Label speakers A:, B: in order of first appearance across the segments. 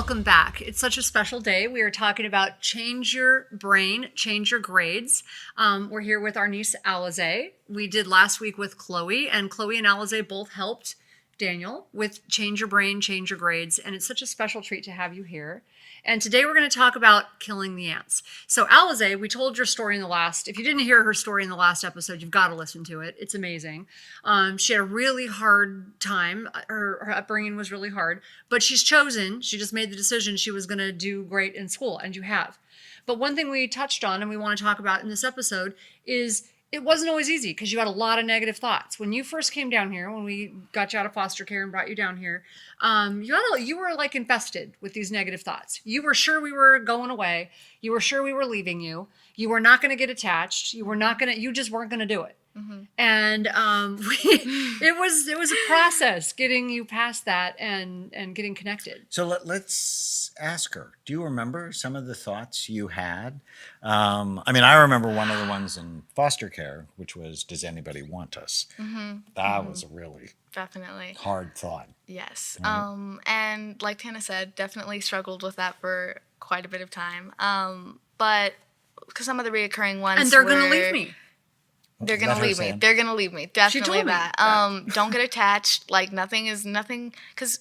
A: welcome back. It's such a special day. We are talking about change your brain, change your grades. We're here with our niece Alize. We did last week with Chloe, and Chloe and Alize both helped Daniel with change your brain, change your grades. And it's such a special treat to have you here. And today we're going to talk about killing the ants. So Alize, we told your story in the last, if you didn't hear her story in the last episode, you've got to listen to it. It's amazing. She had a really hard time. Her upbringing was really hard, but she just made the decision she was going to do great in school, and you have. But one thing we touched on and we want to talk about in this episode is it wasn't always easy because you had a lot of negative thoughts. When you first came down here, when we got you out of foster care and brought you down here, you were like infested with these negative thoughts. You were sure we were going away. You were sure we were leaving you. You were not going to get attached. You just weren't going to do it. Mm-hmm. And it was a process getting you past that and getting connected.
B: So let's ask her. Do you remember some of the thoughts you had? I remember one of the ones in foster care, which was, "Does anybody want us?" Mm-hmm. That was a really
C: definitely
B: hard thought.
C: Yes.
B: Right?
C: And like Tana said, definitely struggled with that for quite a bit of time. But because some of the reoccurring ones,
A: and they're going to leave me.
C: They're going to leave me. They're going to leave me. Definitely that. Don't get attached. Like nothing. Because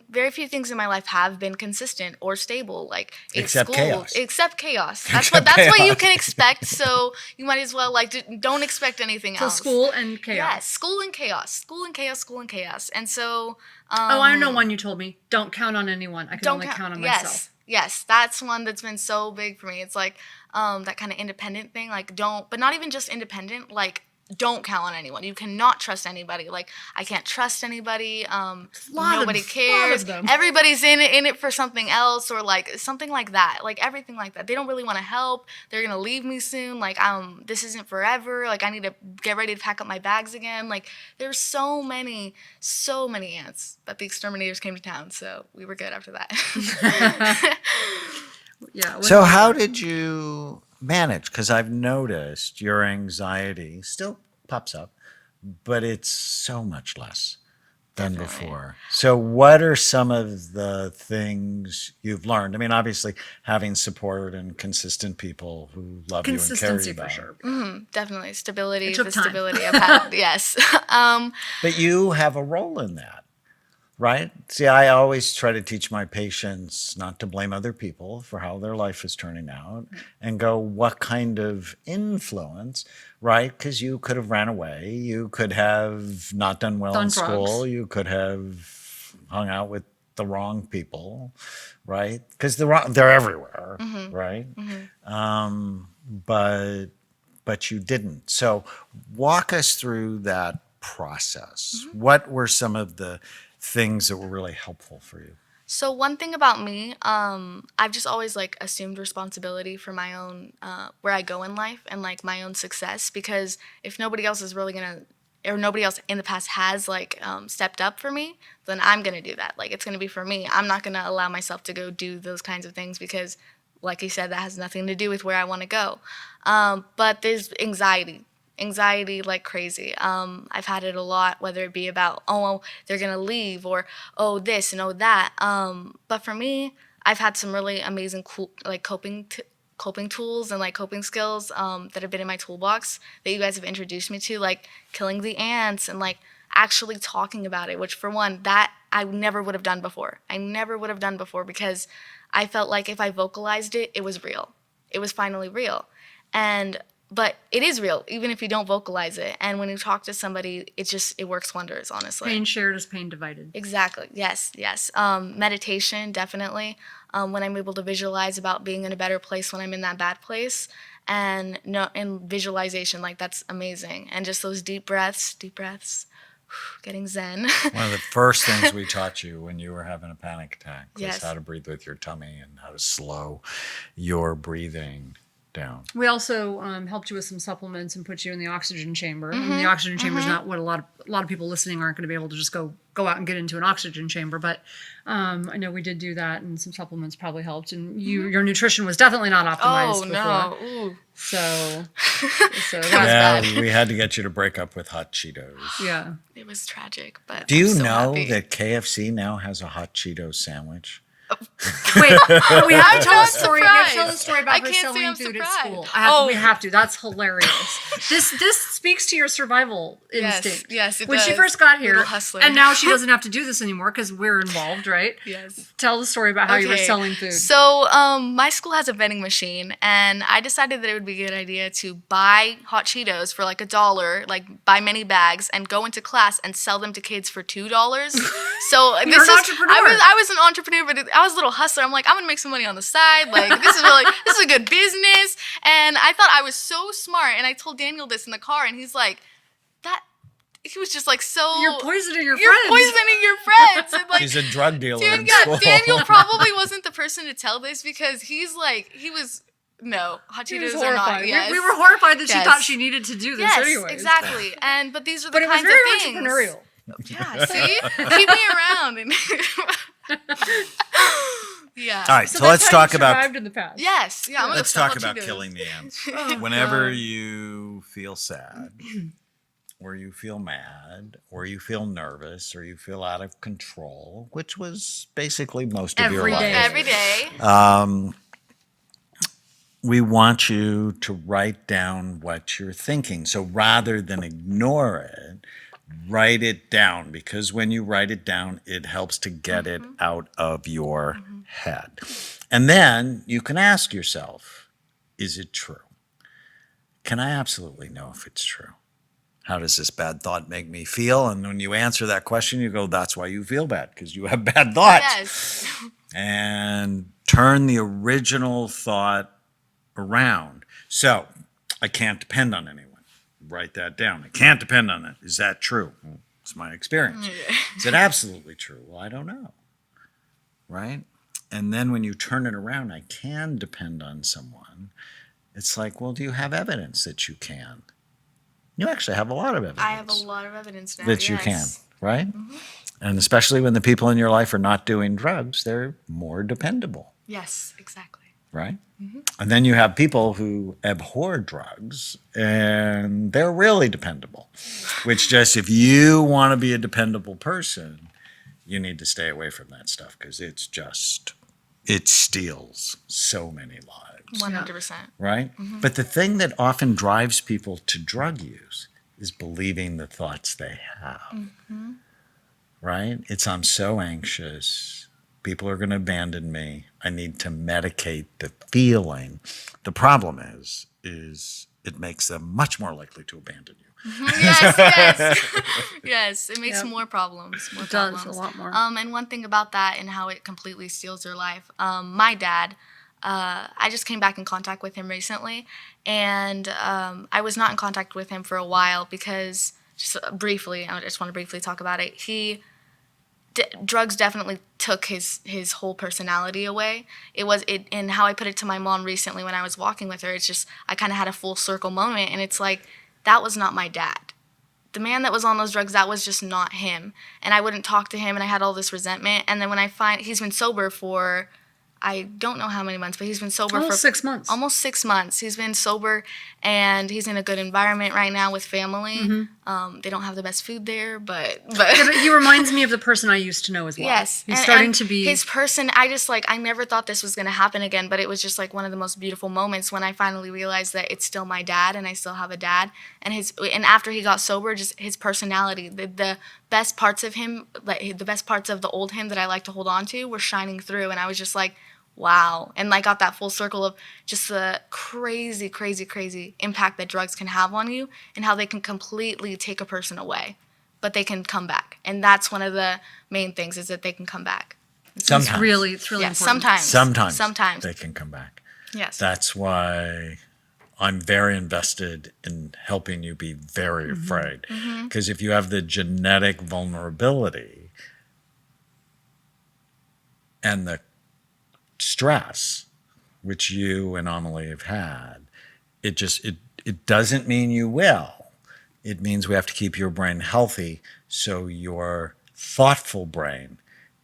C: very few things in my life have been consistent or stable. Like
B: except
C: school,
B: chaos.
C: Except chaos. That's what you can expect. So you might as well don't expect anything else.
A: So school and chaos.
C: Yes, school and chaos. School and chaos. School and chaos. And so.
A: I know one you told me. Don't count on anyone. I can only count on myself.
C: Yes, that's one that's been so big for me. It's like that kind of independent thing. But not even just independent, don't count on anyone. You cannot trust anybody. I can't trust anybody. Nobody cares. Everybody's in it for something else or something like that. Everything like that. They don't really want to help. They're going to leave me soon. This isn't forever. I need to get ready to pack up my bags again. There's so many ants that the exterminators came to town. So we were good after that.
A: Yeah.
B: So how did you manage? Because I've noticed your anxiety still pops up, but it's so much less than before. So what are some of the things you've learned? Obviously having support and consistent people who love you and care you about.
A: For sure.
C: Mm-hmm, definitely. Stability.
A: It took time.
C: Stability I've had. Yes.
B: But you have a role in that. Right? See, I always try to teach my patients not to blame other people for how their life is turning out and go, what kind of influence, right? Because you could have ran away. You could have not done well in school. You could have hung out with the wrong people, right? Because they're everywhere, mm-hmm. right? Mm-hmm. But you didn't. So walk us through that process. Mm-hmm. What were some of the things that were really helpful for you?
C: So one thing about me, I've just always assumed responsibility for my own where I go in life and my own success, because if nobody else is really or nobody else in the past has stepped up for me, then I'm gonna do that. It's gonna be for me. I'm not gonna allow myself to go do those kinds of things because, like you said, that has nothing to do with where I want to go. But there's anxiety like crazy. I've had it a lot, whether it be about, they're going to leave, or, this and that. But for me, I've had some really amazing cool, coping tools and coping skills that have been in my toolbox that you guys have introduced me to, killing the ants and actually talking about it, which for one, that I never would have done before. Because I felt like if I vocalized it, it was real. It was finally real. But it is real, even if you don't vocalize it. And when you talk to somebody, it works wonders, honestly.
A: Pain shared is pain divided.
C: Exactly. Yes. Meditation, definitely. When I'm able to visualize about being in a better place when I'm in that bad place. And visualization, that's amazing. And just those deep breaths, getting zen.
B: One of the first things we taught you when you were having a panic attack was how to breathe with your tummy and how to slow your breathing down.
A: We also helped you with some supplements and put you in the oxygen chamber. Mm-hmm. And the oxygen chamber is not what a lot of people listening aren't going to be able to just go out and get into an oxygen chamber. But I know we did do that, and some supplements probably helped. And your nutrition was definitely not optimized before.
C: No. Ooh.
A: So
C: that was bad.
B: We had to get you to break up with hot Cheetos.
A: Yeah.
C: It was tragic, but
B: do you
C: I'm so
B: know
C: happy
B: that KFC now has a hot Cheetos sandwich?
A: Wait, but we have to tell the
C: not
A: story. We have to tell the
C: surprised.
A: story
C: I
A: about her
C: can't say
A: selling
C: I'm
A: food
C: surprised.
A: at school.
C: Oh.
A: We have to. That's hilarious. This speaks to your survival instinct.
C: Yes, it
A: When she
C: does.
A: first got here,
C: Little hustler.
A: and now she doesn't have to do this anymore because we're involved, right?
C: Yes.
A: Tell the story about how you were
C: Okay,
A: selling food.
C: So, my school has a vending machine, and I decided that it would be a good idea to buy hot Cheetos for like $1, like buy many bags, and go into class and sell them to kids for $2. So
A: You're an entrepreneur.
C: I was an entrepreneur, but I was a little hustler. I'm like, I'm gonna make some money on the side. Like this is a good business, and I thought I was so smart. And I told Daniel this in the car, and he's like, that. He was just like, so
A: You're poisoning your
C: you're
A: friends.
C: poisoning your friends. And like,
B: He's a drug dealer in
C: yeah,
B: school.
C: Daniel probably wasn't the person to tell this because hot
A: She was
C: Cheetos are not.
A: horrified.
C: Yes.
A: We were horrified that she
C: Yes.
A: thall she needed to do this
C: Yes,
A: anyways.
C: exactly. But these are the
A: But it was
C: kinds
A: very
C: of things.
A: entrepreneurial.
C: Yeah, see, keep me around. And yeah.
B: All right,
A: So
B: so
A: that's
B: let's
A: how you
B: talk about
A: survived in the past.
C: Yes. Yeah. I'm gonna
B: let's
C: sell
B: talk
C: hot
B: about
C: Cheetos.
B: killing the ants.
A: Oh,
B: Whenever
A: God.
B: you feel sad, or you feel mad, or you feel nervous, or you feel out of control, which was basically most of your
A: Every
B: life.
A: day.
C: Every day.
B: We want you to write down what you're thinking. So rather than ignore it, write it down, because when you write it down, it helps to get it out of your head. And then you can ask yourself, is it true? Can I absolutely know if it's true? How does this bad thought make me feel? And when you answer that question, you go, that's why you feel bad, because you have bad thoughts.
C: Yes.
B: And turn the original thought around. So, I can't depend on anyone. Write that down. I can't depend on it. Is that true? Well, it's my experience. Is it absolutely true? Well, I don't know. Right? And then when you turn it around, I can depend on someone. It's like, well, do you have evidence that you can? You actually have a lot of evidence.
C: I have a lot of evidence now.
B: that you can,
C: yes.
B: right? And especially when the people in your life are not doing drugs, they're more dependable,
C: Yes. Exactly.
B: right? And then you have people who abhor drugs and they're really dependable, which just, if you want to be a dependable person, you need to stay away from that stuff, because it steals so many lives,
C: 100%.
B: right? But the thing that often drives people to drug use is believing the thoughts they have, right? It's, I'm so anxious. People are going to abandon me. I need to medicate the feeling. The problem is it makes them much more likely to abandon you.
C: Yes. Yes. It makes
A: Yep.
C: more problems. More
A: It does,
C: problems.
A: a lot more.
C: And one thing about that and how it completely steals their life. My dad, I just came back in contact with him recently, and I was not in contact with him for a while because, just briefly, I just want to briefly talk about it. Drugs definitely took his whole personality away. And how I put it to my mom recently when I was walking with her, it's just, I kind of had a full circle moment, and it's like, that was not my dad. The man that was on those drugs, that was just not him. And I wouldn't talk to him, and I had all this resentment. And then when I find, he's been sober for, I don't know how many months, but he's been sober
A: Almost
C: for
A: 6 months.
C: Almost 6 months. He's been sober, and he's in a good environment right now with family. They don't have the best food there, but
A: Yeah, but he reminds me of the person I used to know as well.
C: yes,
A: He's
C: and-
A: starting
C: and
A: to be.
C: his person. I never thought this was gonna happen again, but it was just like one of the most beautiful moments when I finally realized that it's still my dad, and I still have a dad. And after he got sober, just his personality, the best parts of him, like the best parts of the old him that I like to hold on to, were shining through, and I was just like, wow. And I got that full circle of just the crazy, crazy, crazy impact that drugs can have on you, and how they can completely take a person away, but they can come back. And that's one of the main things, is that they can come back.
B: Sometimes.
A: It's really
C: Yeah,
A: important.
C: sometimes.
B: they can come back.
C: Yes.
B: That's why I'm very invested in helping you be very afraid. Because if you have the genetic vulnerability and the stress, which you and Amelie have had, it doesn't mean you will. It means we have to keep your brain healthy, so your thoughtful brain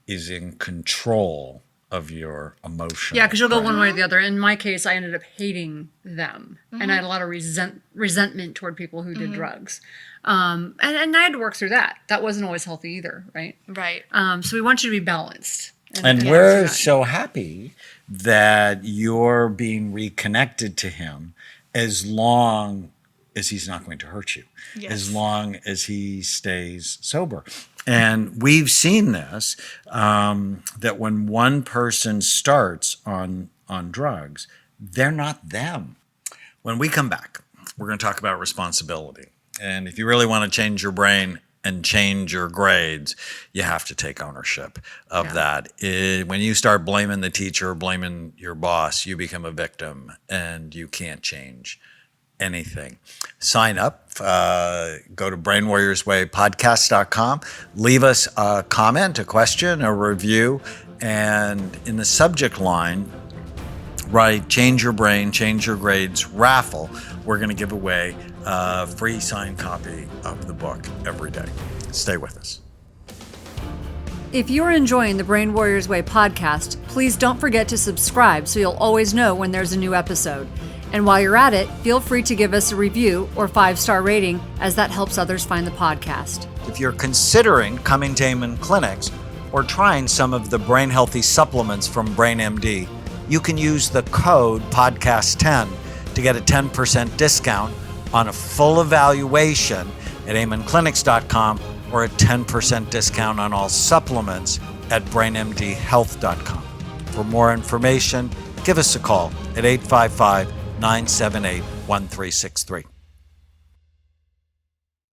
B: is in control of your emotion.
A: Yeah, because you'll go one way or the other. In my case, I ended up hating them, and I had a lot of resentment toward people who did drugs. And I had to work through that. That wasn't always healthy either, right?
C: Right.
A: So we want you to be balanced.
B: And
A: Yeah,
B: we're
A: right.
B: so happy that you're being reconnected to him as long as he's not going to hurt you, as
C: Yes.
B: long as he stays sober. And we've seen this, that when one person starts on drugs, they're not them. When we come back, we're going to talk about responsibility. And if you really want to change your brain and change your grades, you have to take ownership of that. When you start blaming the teacher, blaming your boss, you become a victim and you can't change anything. Sign up, go to brainwarriorswaypodcast.com, leave us a comment, a question, a review, and in the subject line, write Change Your Brain, Change Your Grades raffle. We're going to give away a free signed copy of the book every day. Stay with us.
A: If you're enjoying the Brain Warriors Way podcast, please don't forget to subscribe so you'll always know when there's a new episode. And while you're at it, feel free to give us a review or 5-star rating, as that helps others find the podcast.
B: If you're considering coming to Amen Clinics or trying some of the brain healthy supplements from BrainMD, you can use the code podcast10 to get a 10% discount on a full evaluation at amenclinics.com or a 10% discount on all supplements at brainmdhealth.com. For more information, give us a call at 855-978-1363.